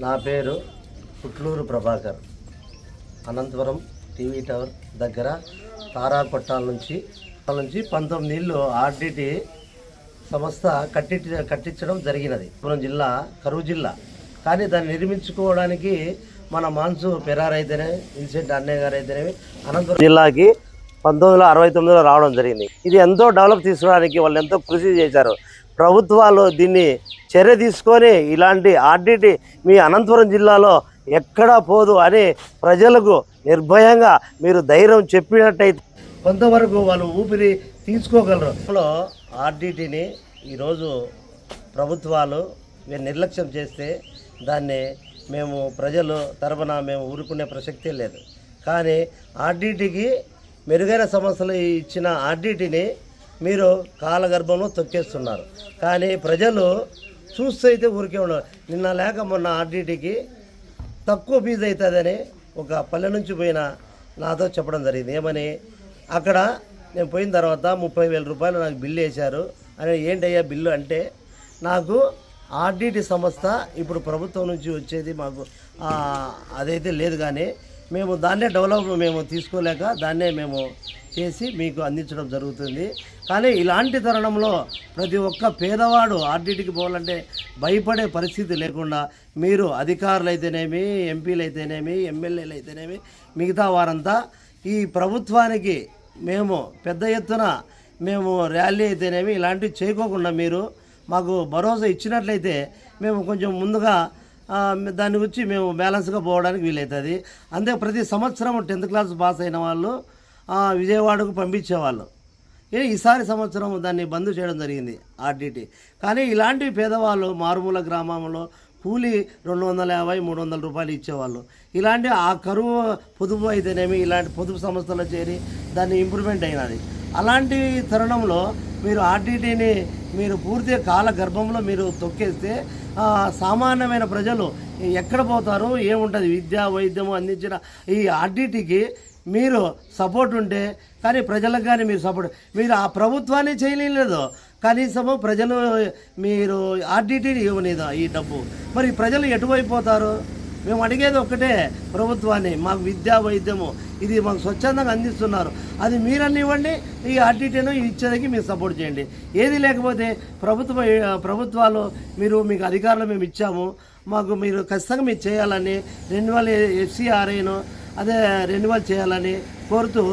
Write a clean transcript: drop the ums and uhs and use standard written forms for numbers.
నా పేరు Putlur Prabhakar. Anantapuram TV tower దగ్గర తారాకొట్టాల నుంచి 19 నీళ్ళు ఆర్డిటి సంస్థ కట్టించడం జరిగినది. అనంతపురం జిల్లా కరువు జిల్లా. కానీ దాన్ని నిర్మించుకోవడానికి మన మాన్సు పెరార్ అయితేనే, ఇన్సెంట్ అన్నయ్య గారు అయితేనేవి అనంతపురం జిల్లాకి 1969లో రావడం జరిగింది. ఇది ఎంతో డెవలప్ తీసుకోవడానికి వాళ్ళు ఎంతో కృషి చేశారు. ప్రభుత్వాలు దీన్ని చర్య తీసుకొని ఇలాంటి ఆర్డిటి మీ అనంతపురం జిల్లాలో ఎక్కడా పోదు అని ప్రజలకు నిర్భయంగా మీరు ధైర్యం చెప్పినట్టయితే కొంతవరకు వాళ్ళు ఊపిరి తీసుకోగలరు. ఆర్డిటిని ఈరోజు ప్రభుత్వాలు నిర్లక్ష్యం చేస్తే దాన్ని మేము ప్రజలు తరపున మేము ఊరుకునే ప్రసక్తే లేదు. కానీ ఆర్డిటికి మెరుగైన సమస్యలు ఇచ్చిన ఆర్డిటిని మీరు కాలగర్భంలో తొక్కేస్తున్నారు. కానీ ప్రజలు చూస్తే అయితే ఊరికే ఉన్నారు. నిన్న లేక మొన్న ఆర్డిటికి తక్కువ ఫీజు అవుతుందని ఒక పల్లె నుంచి పోయిన నాతో చెప్పడం జరిగింది. ఏమని, అక్కడ నేను పోయిన తర్వాత 30,000 రూపాయలు నాకు బిల్లు వేశారు అని. ఏంటయ్యా బిల్లు అంటే, నాకు ఆర్డిటి సంస్థ ఇప్పుడు ప్రభుత్వం నుంచి వచ్చేది మాకు అదైతే లేదు, కానీ మేము దాన్నే డెవలప్ మేము తీసుకోలేక దాన్నే మేము చేసి మీకు అందించడం జరుగుతుంది. కానీ ఇలాంటి తరుణంలో ప్రతి ఒక్క పేదవాడు ఆర్డిటికి పోవాలంటే భయపడే పరిస్థితి లేకుండా మీరు అధికారులు అయితేనేమి, ఎంపీలు అయితేనేమి, ఎమ్మెల్యేలు అయితేనేమి, మిగతా వారంతా ఈ ప్రభుత్వానికి మేము పెద్ద ఎత్తున మేము ర్యాలీ అయితేనేమి ఇలాంటివి చేయకోకుండా మీరు మాకు భరోసా ఇచ్చినట్లయితే మేము కొంచెం ముందుగా దాని గురించి మేము బ్యాలెన్స్గా పోవడానికి వీలవుతుంది. అంతే ప్రతి సంవత్సరం 10th క్లాస్ పాస్ అయిన వాళ్ళు విజయవాడకు పంపించేవాళ్ళు. ఈసారి సంవత్సరం దాన్ని బంద్ చేయడం జరిగింది ఆర్డిటి. కానీ ఇలాంటి పేదవాళ్ళు మారుమూల గ్రామంలో కూలి 250-300 రూపాయలు ఇచ్చేవాళ్ళు. ఇలాంటి ఆ కరువు పొదుపు అయితేనేమి ఇలాంటి పొదుపు సంస్థలో చేరి దాన్ని ఇంప్రూవ్మెంట్ అయినది. అలాంటి తరుణంలో మీరు ఆర్డిటిని మీరు పూర్తిగా కాల గర్భంలో మీరు తొక్కేస్తే సామాన్యమైన ప్రజలు ఎక్కడ పోతారు, ఏముంటుంది? విద్య వైద్యము అందించిన ఈ ఆర్డిటికి మీరు సపోర్ట్ ఉంటే, కానీ ప్రజలకు కానీ మీరు సపోర్ట్ మీరు ఆ ప్రభుత్వాన్ని చేయలేదు. కనీసము ప్రజలు మీరు ఆర్డిటిని ఇవ్వలేదు ఈ డబ్బు. మరి ప్రజలు ఎటువైపు పోతారు? మేము అడిగేది ఒక్కటే ప్రభుత్వాన్ని, మాకు విద్యా వైద్యము ఇది మాకు స్వచ్ఛందంగా అందిస్తున్నారు, అది మీరన్నీ ఇవ్వండి. ఈ ఆర్డిటిను ఇచ్చేదానికి మీరు సపోర్ట్ చేయండి. ఏది లేకపోతే ప్రభుత్వాలు మీకు అధికారులు మేము ఇచ్చాము, మాకు మీరు ఖచ్చితంగా మీరు చేయాలని రెన్యువల్ FCRAను అదే రెన్యువల్ చేయాలని కోరుతూ